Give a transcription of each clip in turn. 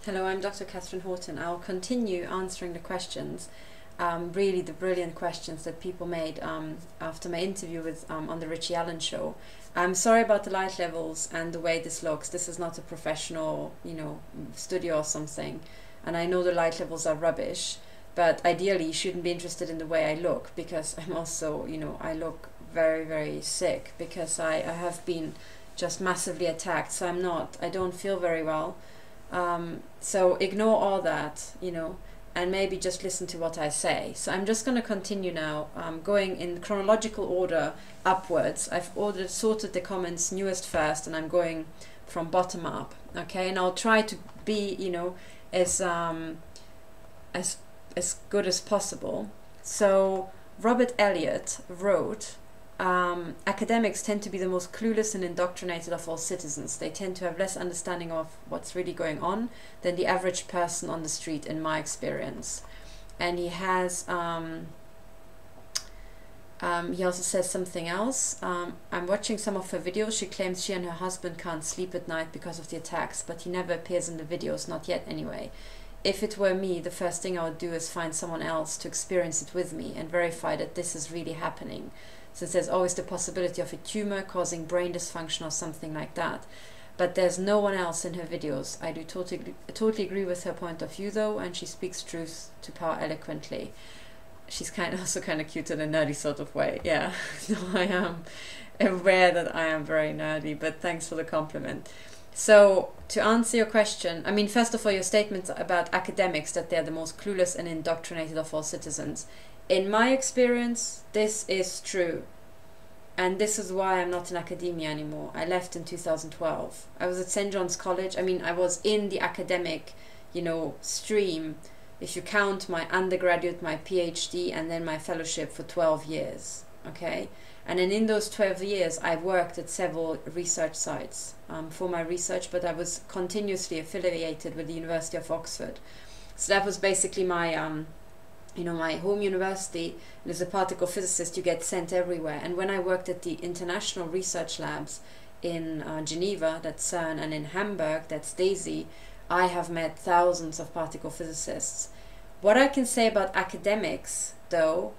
Hello, I'm Dr. Katherine Horton. I'll continue answering the questions, really the brilliant questions that people made after my interview with on the Richie Allen Show. I'm sorry about the light levels and the way this looks. This is not a professional, studio or something. And I know the light levels are rubbish, but ideally you shouldn't be interested in the way I look, because I'm also, I look very, very sick because I have been just massively attacked. So I don't feel very well. So ignore all that, and maybe just listen to what I say. So I'm just going to continue now, going in chronological order upwards. I've sorted the comments newest first, and I'm going from bottom up, okay? And I'll try to be, as good as possible. So Robert Elliot wrote, academics tend to be the most clueless and indoctrinated of all citizens. They tend to have less understanding of what's really going on than the average person on the street, in my experience. And he has, he also says something else. I'm watching some of her videos. She claims she and her husband can't sleep at night because of the attacks, but he never appears in the videos, not yet anyway. If it were me, the first thing I would do is find someone else to experience it with me and verify that this is really happening, since there's always the possibility of a tumor causing brain dysfunction or something like that. But there's no one else in her videos. I do totally agree with her point of view though, and she speaks truth to power eloquently. She's also kind of cute in a nerdy sort of way. Yeah, no, I am aware that I am very nerdy, but thanks for the compliment. So to answer your question, first of all, your statement about academics, that they're the most clueless and indoctrinated of all citizens. In my experience, this is true. And this is why I'm not in academia anymore. I left in 2012. I was at St. John's College. I was in the academic, stream, if you count my undergraduate, my PhD, and then my fellowship, for 12 years, okay? And then in those 12 years, I worked at several research sites for my research, but I was continuously affiliated with the University of Oxford. So that was basically my my home university. And as a particle physicist, you get sent everywhere. And when I worked at the international research labs in Geneva, that's CERN, and in Hamburg, that's DAISY, I have met thousands of particle physicists. What I can say about academics, though,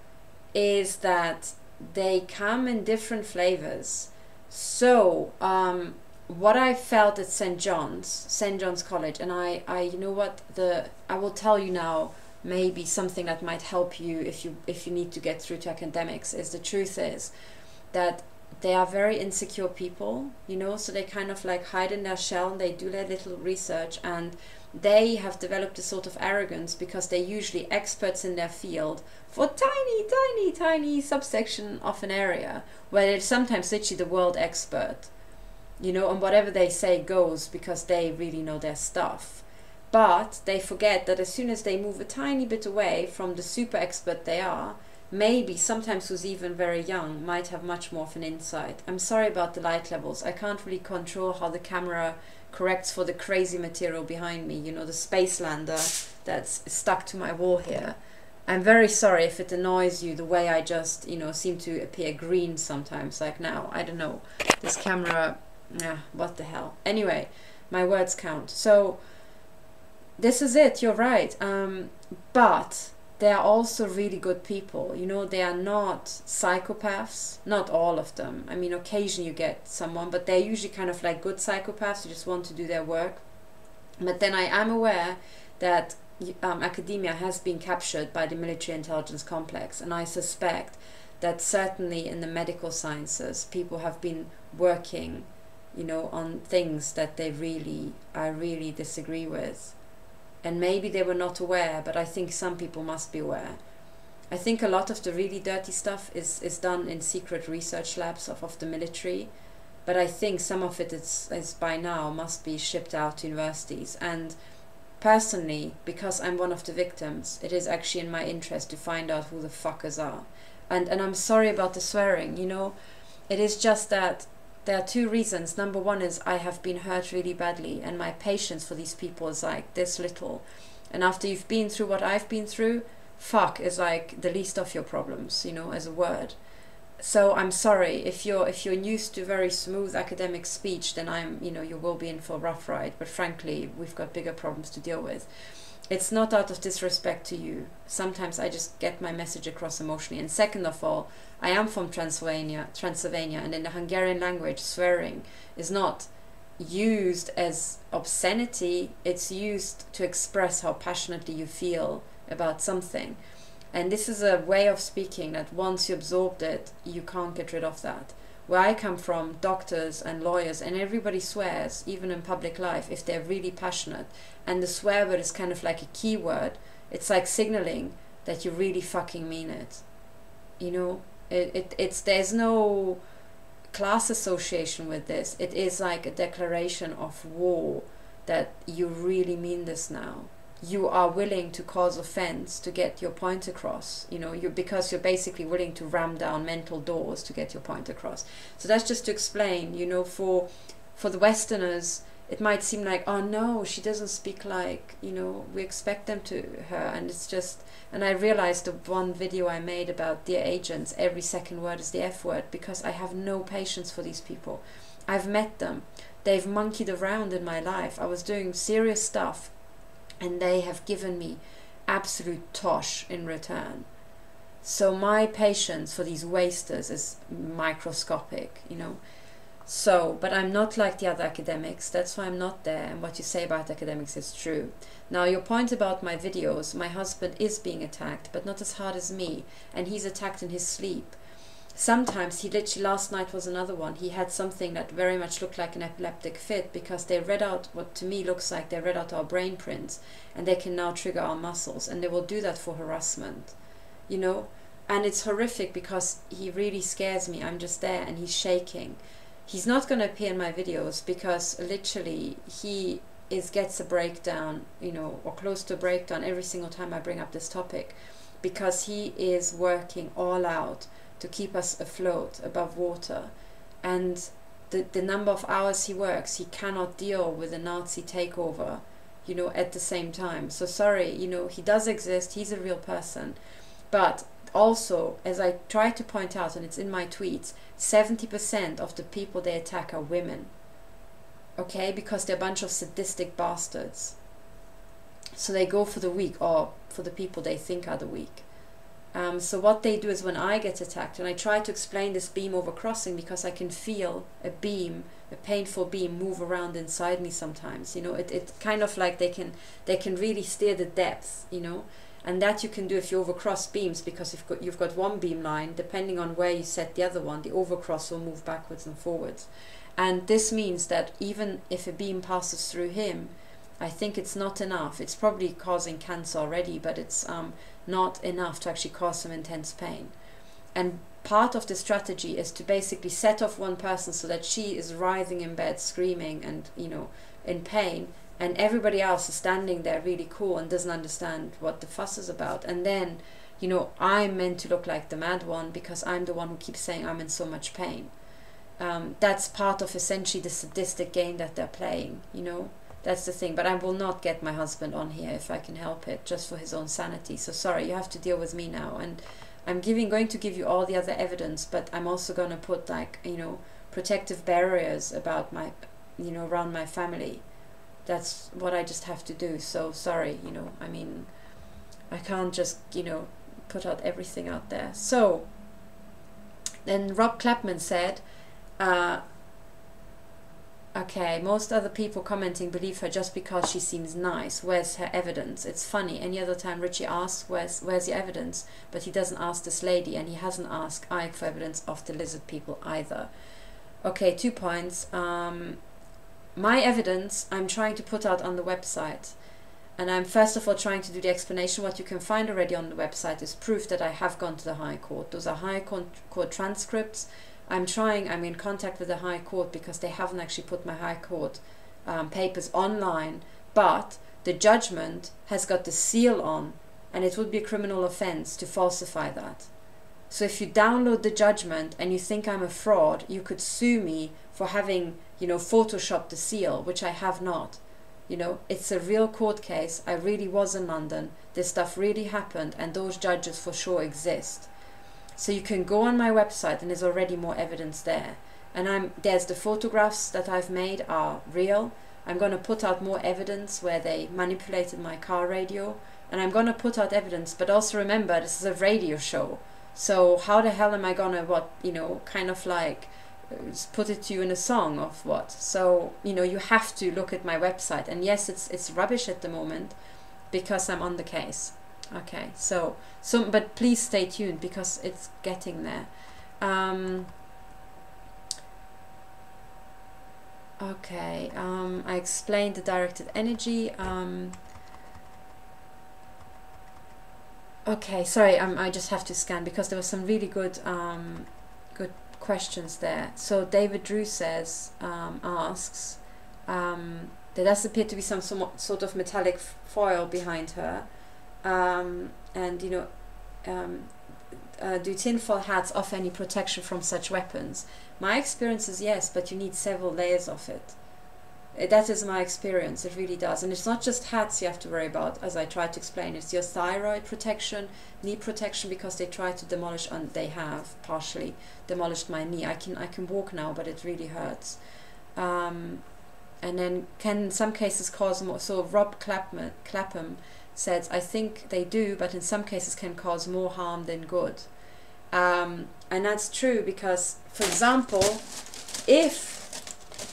is that they come in different flavors. So what I felt at St. John's College, and I will tell you now, maybe something that might help you if you need to get through to academics, is the truth is that they are very insecure people, so they kind of like hide in their shell and they do their little research, and they have developed a sort of arrogance because they're usually experts in their field for tiny subsection of an area, where they're sometimes literally the world expert, and whatever they say goes because they really know their stuff. But they forget that as soon as they move a tiny bit away from the super expert they are, maybe sometimes who's even very young might have much more of an insight. I'm sorry about the light levels. I can't really control how the camera corrects for the crazy material behind me, the space lander that's stuck to my wall here. I'm very sorry if it annoys you the way I just, seem to appear green sometimes, like now. I don't know. This camera, what the hell. Anyway, my words count. So this is it, you're right. But they are also really good people. They are not psychopaths, not all of them. Occasionally you get someone, but they're usually kind of like good psychopaths who just want to do their work. But then I am aware that academia has been captured by the military intelligence complex, and I suspect that certainly in the medical sciences, people have been working, on things that I really disagree with. And maybe they were not aware, but I think some people must be aware. I think a lot of the really dirty stuff is done in secret research labs of the military, but I think some of it is by now must be shipped out to universities. And personally, because I'm one of the victims, it is actually in my interest to find out who the fuckers are. And I'm sorry about the swearing, it is just that there are two reasons. Number one is I have been hurt really badly, and my patience for these people is like this little. And after you've been through what I've been through, fuck is like the least of your problems, as a word. So I'm sorry if you're used to very smooth academic speech, then you will be in for a rough ride. But frankly, we've got bigger problems to deal with. It's not out of disrespect to you. Sometimes I just get my message across emotionally. And second of all, I am from Transylvania, and in the Hungarian language, swearing is not used as obscenity. It's used to express how passionately you feel about something. And this is a way of speaking that once you absorbed it, you can't get rid of that. Where I come from, doctors and lawyers and everybody swears, even in public life, if they're really passionate. And the swear word is kind of like a keyword. It's like signaling that you really fucking mean it. You know, there's no class association with this. It is like a declaration of war that you really mean this now. You are willing to cause offense to get your point across, because you're basically willing to ram down mental doors to get your point across. So that's just to explain, for the Westerners, it might seem like, oh no, she doesn't speak like, we expect them to her. And it's just, and I realized the one video I made about dear agents, every second word is the F word, because I have no patience for these people. I've met them. They've monkeyed around in my life. I was doing serious stuff, and they have given me absolute tosh in return. So my patience for these wasters is microscopic, So, but I'm not like the other academics. That's why I'm not there. And what you say about academics is true. Now, your point about my videos, my husband is being attacked, but not as hard as me. And he's attacked in his sleep. Sometimes, he literally, last night was another one, he had something that very much looked like an epileptic fit, because they read out what to me looks like they read out our brain prints, and they can now trigger our muscles, and they will do that for harassment, and it's horrific because he really scares me. I'm just there and he's shaking. He's not going to appear in my videos because literally he gets a breakdown, or close to a breakdown every single time I bring up this topic, because he is working all out to keep us afloat above water. And the number of hours he works, he cannot deal with a Nazi takeover, at the same time. So sorry, he does exist, he's a real person. But also, as I try to point out, and it's in my tweets, 70% of the people they attack are women. Okay? Because they're a bunch of sadistic bastards. So they go for the weak, or for the people they think are the weak. So what they do is, when I get attacked, and I try to explain this beam over crossing, because I can feel a painful beam move around inside me sometimes. It's kind of like they can really steer the depth, and that you can do if you overcross beams, because if you've got one beam line, depending on where you set the other one, the overcross will move backwards and forwards. And this means that even if a beam passes through him, I think it's not enough. It's probably causing cancer already, but it's not enough to actually cause some intense pain. And part of the strategy is to basically set off one person so that she is writhing in bed, screaming and, in pain, and everybody else is standing there really cool and doesn't understand what the fuss is about. And then, I'm meant to look like the mad one because I'm the one who keeps saying I'm in so much pain. That's part of essentially the sadistic game that they're playing, That's the thing. But I will not get my husband on here if I can help it, just for his own sanity. So sorry, you have to deal with me now. And I'm going to give you all the other evidence, but I'm also going to put protective barriers about my, around my family. That's what I just have to do. So sorry, I can't just, put out everything out there. So then Rob Clapham said, okay, most other people commenting believe her just because she seems nice. Where's her evidence? It's funny. Any other time Richie asks, where's your evidence? But he doesn't ask this lady, and he hasn't asked Ike for evidence of the lizard people either. Okay, 2 points. My evidence I'm trying to put out on the website. And I'm first of all trying to do the explanation. What you can find already on the website is proof that I have gone to the High Court. Those are High Court transcripts. I'm in contact with the High Court because they haven't actually put my High Court papers online, but the judgment has got the seal on, and it would be a criminal offence to falsify that. So if you download the judgment and you think I'm a fraud, you could sue me for having, photoshopped the seal, which I have not. It's a real court case. I really was in London. This stuff really happened, and those judges for sure exist. So you can go on my website and there's already more evidence there. And there's the photographs that I've made are real. I'm going to put out more evidence where they manipulated my car radio. And I'm going to put out evidence, but also remember, this is a radio show. So how the hell am I going to, kind of like put it to you in a song of what? So, you have to look at my website. And yes, it's rubbish at the moment because I'm on the case. Okay, but please stay tuned because it's getting there. Okay, I explained the directed energy. Okay, sorry, I just have to scan because there were some really good questions there. So David Drew asks, there does appear to be some sort of metallic foil behind her, do tinfoil hats offer any protection from such weapons? My experience is yes, but you need several layers of it. That is my experience, it really does. And it's not just hats you have to worry about, as I tried to explain. It's your thyroid protection, knee protection, because they tried to demolish, and they have partially demolished my knee. I can walk now, but it really hurts. And then can in some cases cause more. So Rob Clapham says, I think they do, but in some cases can cause more harm than good. And that's true because, for example, if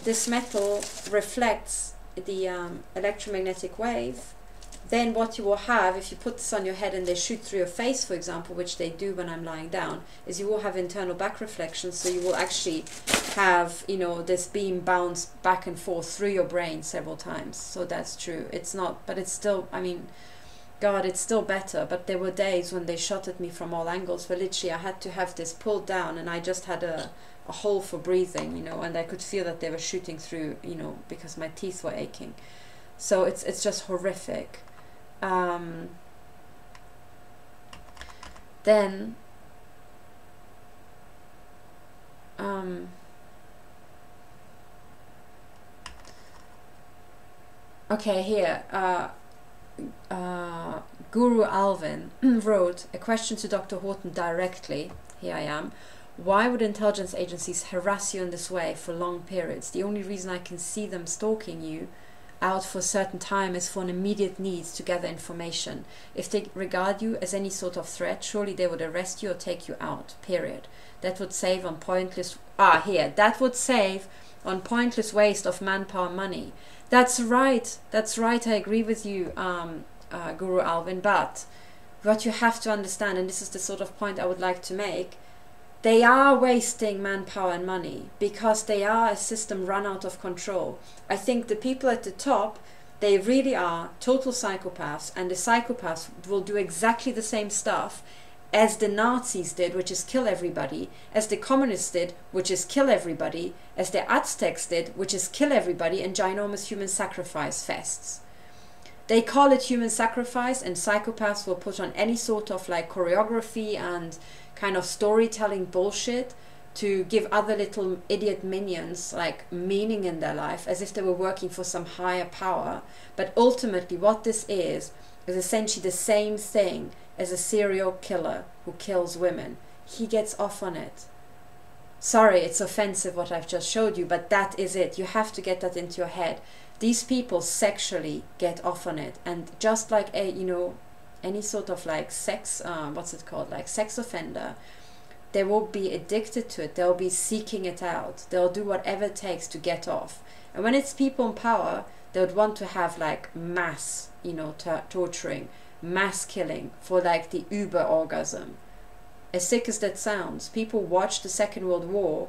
this metal reflects the electromagnetic wave, then what you will have, if you put this on your head and they shoot through your face, for example, which they do when I'm lying down, is you will have internal back reflections. So you will actually have, this beam bounce back and forth through your brain several times. So that's true. It's not, but it's still, God, it's still better. But there were days when they shot at me from all angles where literally I had to have this pulled down and I just had a hole for breathing, and I could feel that they were shooting through, because my teeth were aching. So it's just horrific. Then okay, here Gurualvin wrote a question to Dr. Horton directly. Here I am. Why would intelligence agencies harass you in this way for long periods? The only reason I can see them stalking you out for a certain time is for an immediate need to gather information. If they regard you as any sort of threat, surely they would arrest you or take you out, period. That would save on pointless... that would save on pointless waste of manpower and money. That's right, I agree with you, Gurualvin, but what you have to understand, and this is the sort of point I would like to make, they are wasting manpower and money because they are a system run out of control. I think the people at the top, they really are total psychopaths, and the psychopaths will do exactly the same stuff as the Nazis did, which is kill everybody, as the communists did, which is kill everybody, as the Aztecs did, which is kill everybody, and ginormous human sacrifice fests. They call it human sacrifice, and psychopaths will put on any sort of like choreography and kind of storytelling bullshit to give other little idiot minions like meaning in their life, as if they were working for some higher power. But ultimately what this is essentially the same thing as a serial killer who kills women. He gets off on it. Sorry, it's offensive what I've just showed you, but that is it. You have to get that into your head. These people sexually get off on it, and just like any sort of like sex, like sex offender, they will be addicted to it. They'll be seeking it out. They'll do whatever it takes to get off. And when it's people in power, they would want to have like mass, torturing, mass killing for like the uber orgasm. As sick as that sounds, people watched the Second World War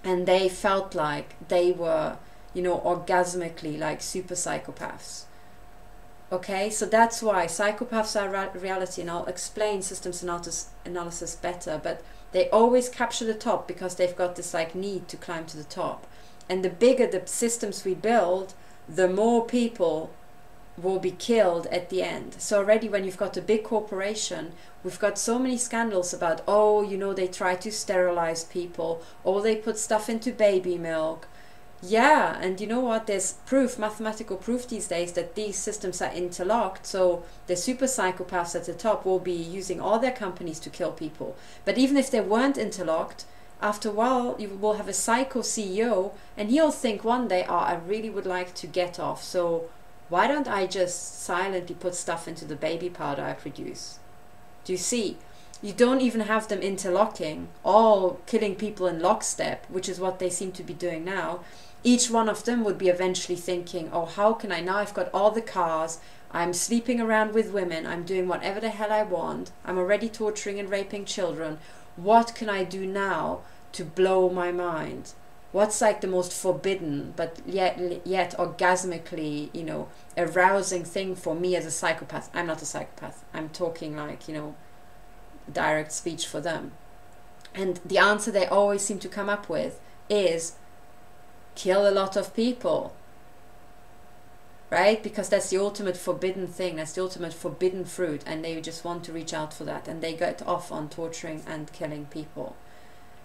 and they felt like they were, orgasmically like super psychopaths. Okay, so that's why psychopaths are reality, and I'll explain systems analysis better, but they always capture the top because they've got this like need to climb to the top. And the bigger the systems we build, the more people will be killed at the end. So already when you've got a big corporation, we've got so many scandals about, they try to sterilize people, or they put stuff into baby milk. Yeah, and you know what? There's proof, mathematical proof these days that these systems are interlocked. So the super psychopaths at the top will be using all their companies to kill people. But even if they weren't interlocked, after a while you will have a psycho CEO, and he'll think one day, oh, I really would like to get off. So why don't I just silently put stuff into the baby powder I produce? Do you see? You don't even have them interlocking, all killing people in lockstep, which is what they seem to be doing now. Each one of them would be eventually thinking, oh, how can I, now I've got all the cars, I'm sleeping around with women, I'm doing whatever the hell I want, I'm already torturing and raping children, what can I do now to blow my mind? What's like the most forbidden but yet orgasmically, you know, arousing thing for me as a psychopath? I'm not a psychopath, I'm talking like, you know, direct speech for them. And the answer they always seem to come up with is kill a lot of people, right? Because that's the ultimate forbidden thing, that's the ultimate forbidden fruit, and they just want to reach out for that, and they get off on torturing and killing people.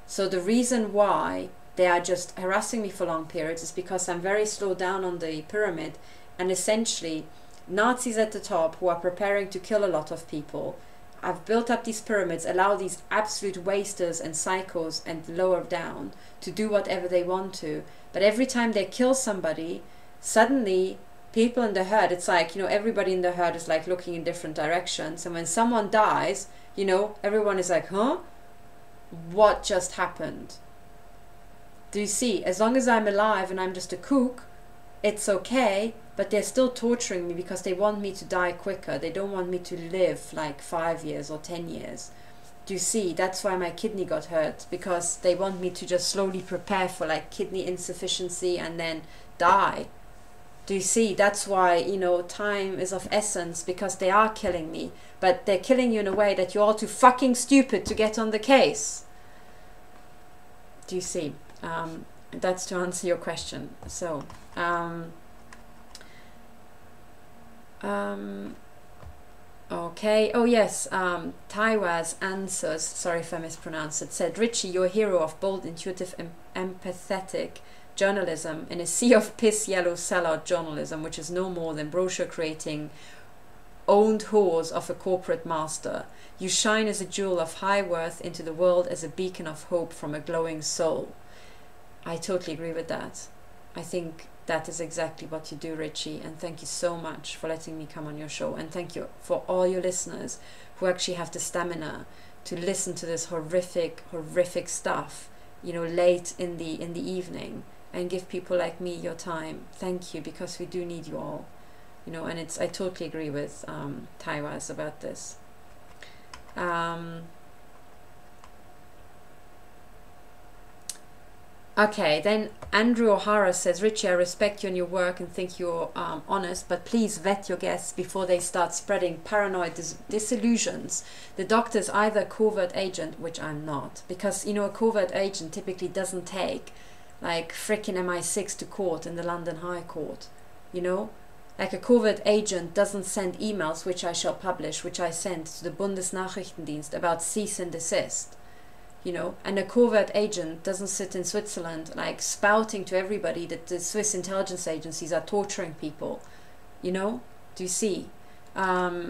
So the reason why they are just harassing me for long periods is because I'm very slow down on the pyramid, and essentially Nazis at the top who are preparing to kill a lot of people, I've built up these pyramids, allow these absolute wasters and psychos and lower down to do whatever they want to. But every time they kill somebody, suddenly people in the herd, it's like, you know, everybody in the herd is like looking in different directions. And when someone dies, you know, everyone is like, huh? What just happened? Do you see? As long as I'm alive and I'm just a kook, it's okay. But they're still torturing me because they want me to die quicker. They don't want me to live like 5 years or 10 years. Do you see? That's why my kidney got hurt, because they want me to just slowly prepare for like kidney insufficiency and then die. Do you see? That's why, you know, time is of essence, because they are killing me, but they're killing you in a way that you're all too fucking stupid to get on the case. Do you see? That's to answer your question. So, okay, oh yes, Tiwas Ansuz, sorry if I mispronounced it, said, Richie, you're a hero of bold, intuitive, empathetic journalism in a sea of piss yellow sellout journalism, which is no more than brochure creating owned whores of a corporate master. You shine as a jewel of high worth into the world as a beacon of hope from a glowing soul. I totally agree with that. I think that is exactly what you do, Richie, and thank you so much for letting me come on your show, and thank you for all your listeners who actually have the stamina to listen to this horrific stuff, you know, late in the evening, and give people like me your time. Thank you, because we do need you all, you know. And it's, I totally agree with Tiwas about this. Okay, then Andrew O'Hara says, Richie, I respect you and your work and think you're honest, but please vet your guests before they start spreading paranoid disillusions. The doctor's either a covert agent, which I'm not, because, you know, a covert agent typically doesn't take like frickin' MI6 to court in the London High Court, you know? Like a covert agent doesn't send emails, which I shall publish, which I sent to the Bundesnachrichtendienst about cease and desist. You know, and a covert agent doesn't sit in Switzerland like spouting to everybody that the Swiss intelligence agencies are torturing people. You know, do you see? So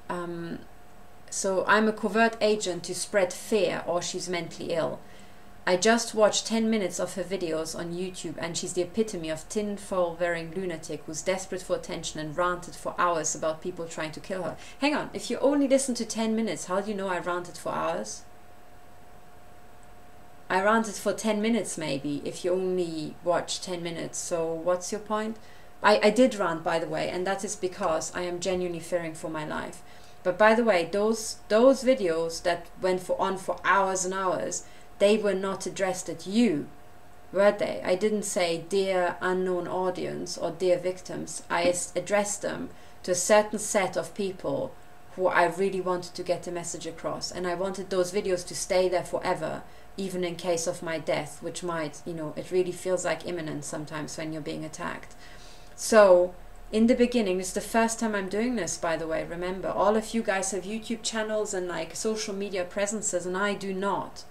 I'm a covert agent to spread fear, or she's mentally ill. I just watched 10 minutes of her videos on YouTube, and she's the epitome of tinfoil wearing lunatic who's desperate for attention and ranted for hours about people trying to kill her. Hang on, if you only listen to 10 minutes, how do you know I ranted for hours? I ranted for 10 minutes maybe, if you only watch 10 minutes. So what's your point? I did rant, by the way, and that is because I am genuinely fearing for my life. But by the way, those videos that went on for hours and hours, they were not addressed at you, were they? I didn't say, dear unknown audience or dear victims. I addressed them to a certain set of people who I really wanted to get the message across. And I wanted those videos to stay there forever, even in case of my death, which might, you know, it really feels like imminent sometimes when you're being attacked. So in the beginning, it's the first time I'm doing this, by the way, remember, all of you guys have YouTube channels and like social media presences, and I do not.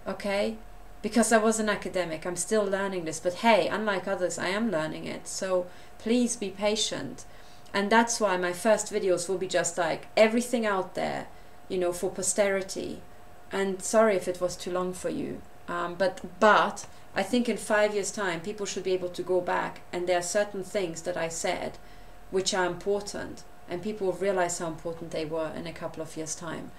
Okay? because I was an academic. I'm still learning this, but hey, unlike others, I am learning it. So please be patient. And that's why my first videos will be just like everything out there, you know, for posterity. And sorry if it was too long for you. But I think in 5 years' time, people should be able to go back, and there are certain things that I said which are important, and people will realize how important they were in a couple of years' time.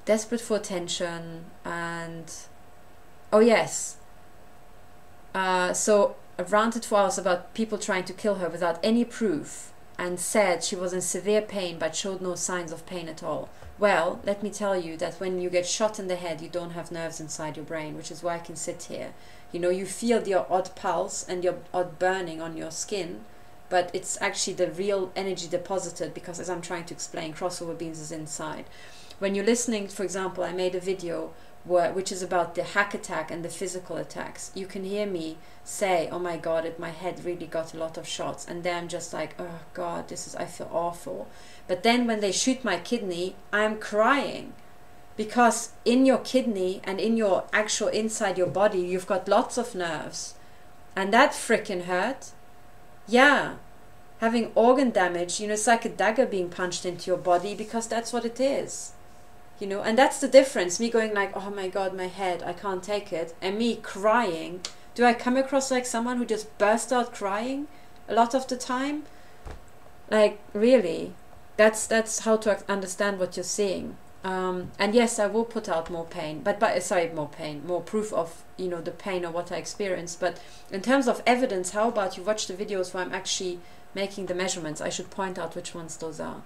Desperate for attention, and oh yes, so I ranted for hours about people trying to kill her without any proof, and said she was in severe pain but showed no signs of pain at all. Well, let me tell you that when you get shot in the head, you don't have nerves inside your brain, which is why I can sit here. You know, you feel your odd pulse and your odd burning on your skin, but it's actually the real energy deposited, because as I'm trying to explain, crossover beams is inside. When you're listening, for example, I made a video which is about the hack attack and the physical attacks. You can hear me say, oh my God, my head really got a lot of shots. And then I'm just like, oh God, I feel awful. But then when they shoot my kidney, I'm crying. Because in your kidney and in your actual inside your body, you've got lots of nerves. And that frickin' hurt. Yeah. Having organ damage, you know, it's like a dagger being punched into your body, because that's what it is. You know, and that's the difference. Me going like, oh my God, my head, I can't take it. And me crying. Do I come across like someone who just burst out crying a lot of the time? Like, really? That's how to understand what you're seeing. And yes, I will put out more pain, more proof of, you know, the pain or what I experienced. But in terms of evidence, how about you watch the videos where I'm actually making the measurements? I should point out which ones those are.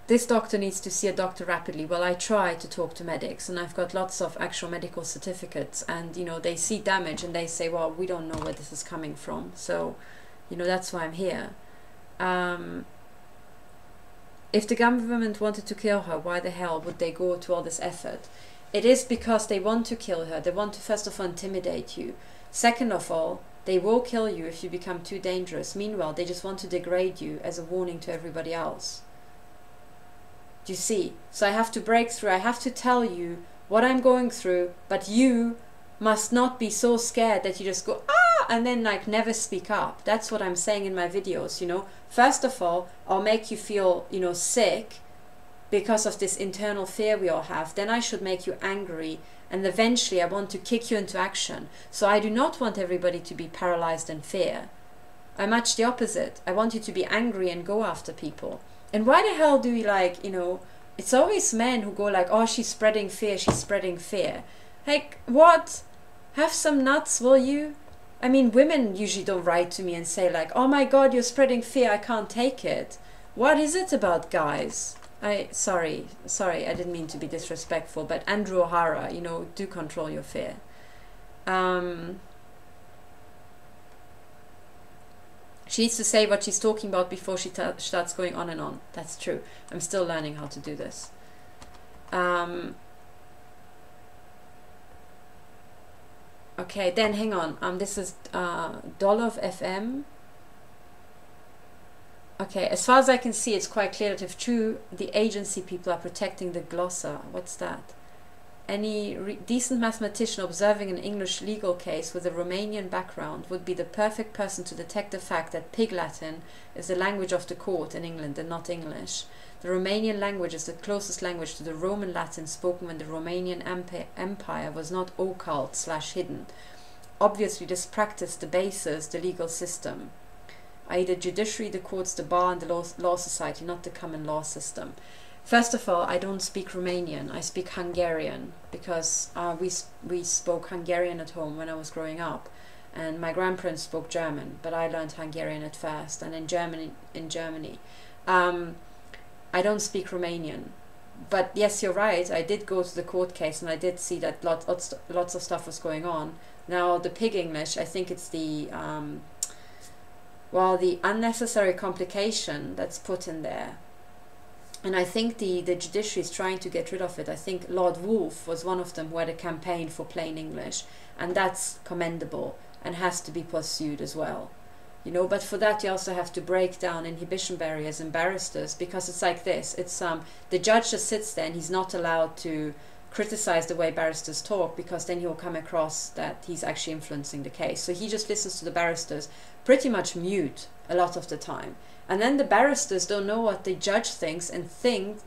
This doctor needs to see a doctor rapidly. Well, I try to talk to medics, and I've got lots of actual medical certificates, and you know, they see damage and they say, well, we don't know where this is coming from, so you know, that's why I'm here. If the government wanted to kill her, why the hell would they go to all this effort? It is because they want to kill her. They want to first of all intimidate you. Second of all, they will kill you if you become too dangerous. Meanwhile, they just want to degrade you as a warning to everybody else. Do you see? So I have to break through. I have to tell you what I'm going through, but you must not be so scared that you just go, ah, and then like never speak up. That's what I'm saying in my videos, you know. First of all, I'll make you feel, you know, sick because of this internal fear we all have. Then I should make you angry, and eventually I want to kick you into action. So I do not want everybody to be paralyzed in fear. I'm much the opposite. I want you to be angry and go after people. And why the hell do we, like, you know, it's always men who go like, oh, she's spreading fear, she's spreading fear. Like, what? Have some nuts, will you? I mean, women usually don't write to me and say like, oh my God, you're spreading fear, I can't take it. What is it about guys? Sorry, I didn't mean to be disrespectful, but Andrew O'Hara, you know, do control your fear. She needs to say what she's talking about before she starts going on and on. That's true. I'm still learning how to do this. Okay, then hang on. This is dolovfm. Okay, as far as I can see, it's quite clear that if true, the agency people are protecting the glossa. What's that? Any decent mathematician observing an English legal case with a Romanian background would be the perfect person to detect the fact that Pig Latin is the language of the court in England and not English. The Romanian language is the closest language to the Roman Latin spoken when the Romanian Empire was not occult/hidden. Obviously, this practice debases the legal system, i.e. the judiciary, the courts, the bar, and the law society, not the common law system. First of all, I don't speak Romanian, I speak Hungarian, because we spoke Hungarian at home when I was growing up, and my grandparents spoke German, but I learned Hungarian at first, and in Germany. I don't speak Romanian. But yes, you're right, I did go to the court case, and I did see that lots of stuff was going on. Now, the Pig English, I think it's the the unnecessary complication that's put in there. And I think the judiciary is trying to get rid of it. I think Lord Woolf was one of them who had a campaign for plain English. And that's commendable and has to be pursued as well. you know. But for that you also have to break down inhibition barriers in barristers, because it's like this, it's the judge just sits there and he's not allowed to criticize the way barristers talk, because then he'll come across that he's actually influencing the case. So he just listens to the barristers, pretty much mute a lot of the time. And then the barristers don't know what the judge thinks, and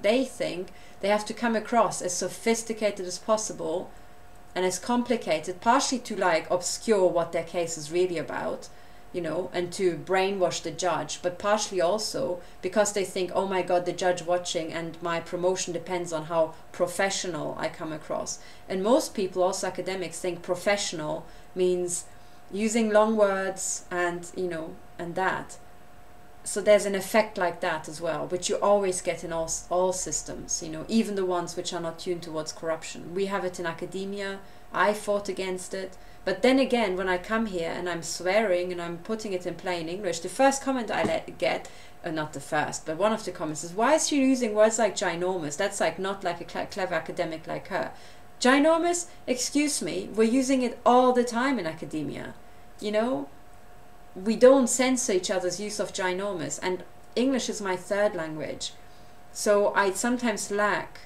they think they have to come across as sophisticated as possible and as complicated, partially to like obscure what their case is really about, you know, and to brainwash the judge, but partially also because they think, oh my God, the judge watching and my promotion depends on how professional I come across. And most people, also academics, think professional means using long words and, you know, and that. So there's an effect like that as well, which you always get in all systems, you know, even the ones which are not tuned towards corruption. We have it in academia. I fought against it. But then again, when I come here and I'm swearing and I'm putting it in plain English, the first comment I get, not the first, but one of the comments is, why is she using words like ginormous? That's like not like a clever academic like her. Ginormous? Excuse me, we're using it all the time in academia, you know? We don't censor each other's use of ginormous, and English is my third language. So I sometimes lack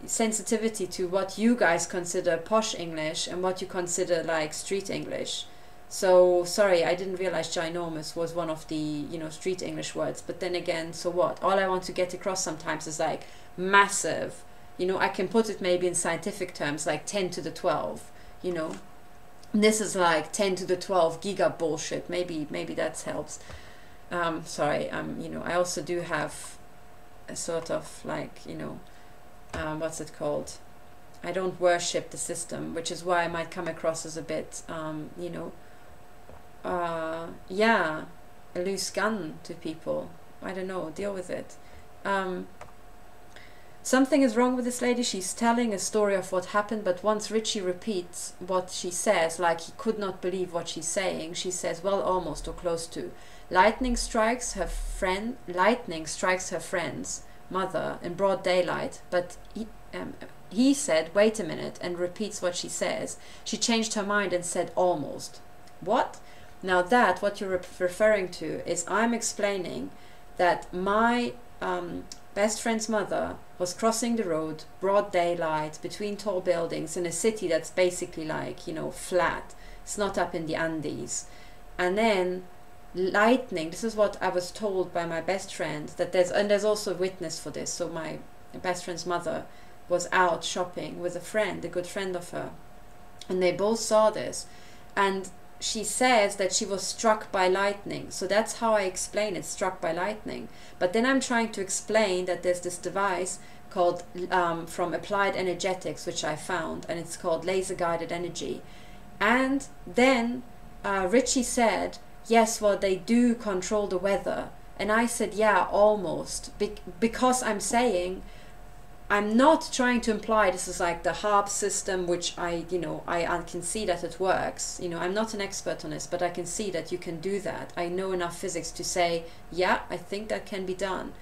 sensitivity to what you guys consider posh English and what you consider like street English. So sorry, I didn't realize ginormous was one of the, you know, street English words. But then again, so what? All I want to get across sometimes is like massive. You know, I can put it maybe in scientific terms like 10 to the 12, you know. This is like 10 to the 12 giga bullshit. Maybe that helps. Sorry, you know, I also do have a sort of like, you know, what's it called? I don't worship the system, which is why I might come across as a bit, you know, yeah, a loose gun to people. I don't know, deal with it. Something is wrong with this lady. She's telling a story of what happened, but once Richie repeats what she says, like he could not believe what she's saying, she says, well, almost or close to. Lightning strikes her friend's mother in broad daylight, but he said, wait a minute, and repeats what she says. She changed her mind and said almost. What? Now that, what you're referring to is, I'm explaining that my best friend's mother was crossing the road, broad daylight, between tall buildings in a city that's basically like, you know, flat. It's not up in the Andes. And then lightning, this is what I was told by my best friend, that there's also a witness for this. So my best friend's mother was out shopping with a friend, a good friend of her, and they both saw this. And she says that she was struck by lightning. So that's how I explain it, struck by lightning. But then I'm trying to explain that there's this device called, from Applied Energetics, which I found, and it's called laser guided energy. And then Richie said, yes, well, they do control the weather. And I said, yeah, almost. Because I'm saying, I'm not trying to imply this is like the HARP system, which I can see that it works. You know, I'm not an expert on this, but I can see that you can do that. I know enough physics to say, yeah, I think that can be done.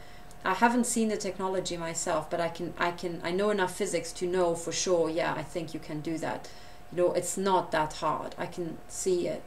I haven't seen the technology myself, but I know enough physics to know for sure, yeah, I think you can do that. You know, it's not that hard. I can see it.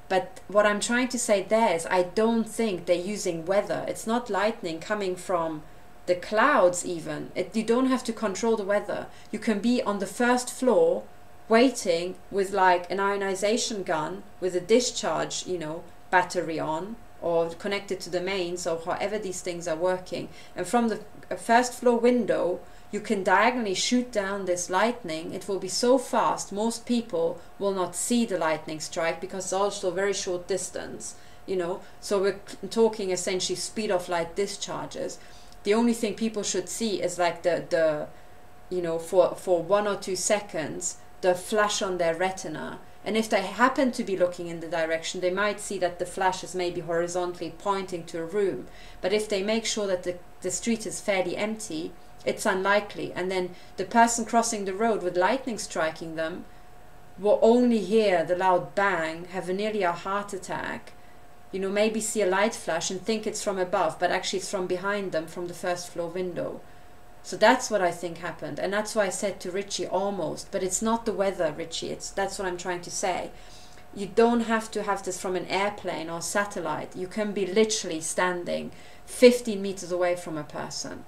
But what I'm trying to say there is, I don't think they're using weather. It's not lightning coming from the clouds even. You don't have to control the weather. You can be on the first floor waiting with like an ionization gun with a discharge, you know, battery on, or connected to the mains, or however these things are working. And from the first floor window, you can diagonally shoot down this lightning. It will be so fast, most people will not see the lightning strike because it's also a very short distance, you know. So we're talking essentially speed of light discharges. The only thing people should see is like the you know, for 1 or 2 seconds, the flash on their retina. And if they happen to be looking in the direction, they might see that the flash is maybe horizontally pointing to a room. But if they make sure that the street is fairly empty, it's unlikely. And then the person crossing the road with lightning striking them will only hear the loud bang, have nearly a heart attack, you know, maybe see a light flash and think it's from above, but actually it's from behind them, from the first floor window. So that's what I think happened. And that's why I said to Richie almost, but it's not the weather, Richie. That's what I'm trying to say. You don't have to have this from an airplane or satellite. You can be literally standing 15 meters away from a person.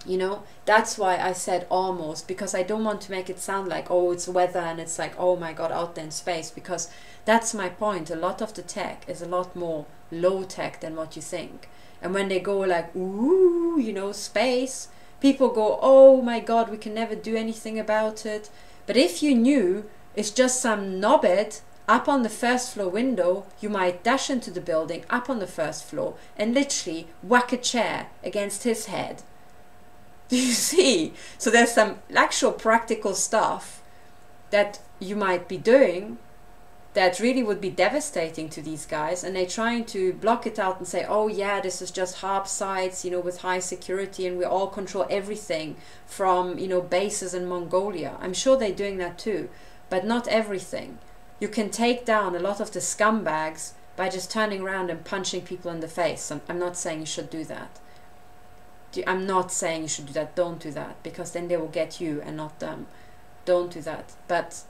You know, that's why I said almost, because I don't want to make it sound like, oh, it's weather and it's like, oh my God, out there in space, because that's my point. A lot of the tech is a lot more low tech than what you think. And when they go like, ooh, you know, space, people go, oh my God, we can never do anything about it. But if you knew it's just some knobhead up on the first floor window, you might dash into the building up on the first floor and literally whack a chair against his head. Do you see? So there's some actual practical stuff that you might be doing that really would be devastating to these guys, and they're trying to block it out and say, oh yeah, this is just harp sites, you know, with high security, and we all control everything from, you know, bases in Mongolia. I'm sure they're doing that too, but not everything. You can take down a lot of the scumbags by just turning around and punching people in the face. I'm not saying you should do that. I'm not saying you should do that. Don't do that, because then they will get you and not them. Don't do that. But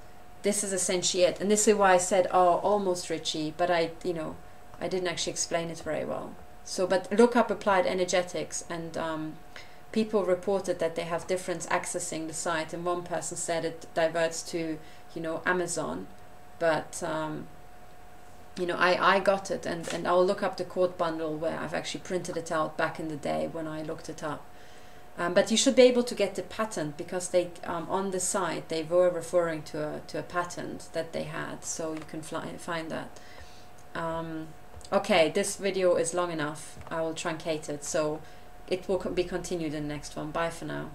this is essentially it, and this is why I said, oh, almost Richie, but I didn't actually explain it very well. So, but look up applied energetics, and people reported that they have difference accessing the site, and one person said it diverts to, you know, Amazon, but you know, I got it, and I'll look up the quote bundle where I've actually printed it out back in the day when I looked it up. But you should be able to get the patent, because they on the site they were referring to a patent that they had, so you can find that. Okay, this video is long enough. I will truncate it, so it will be continued in the next one. Bye for now.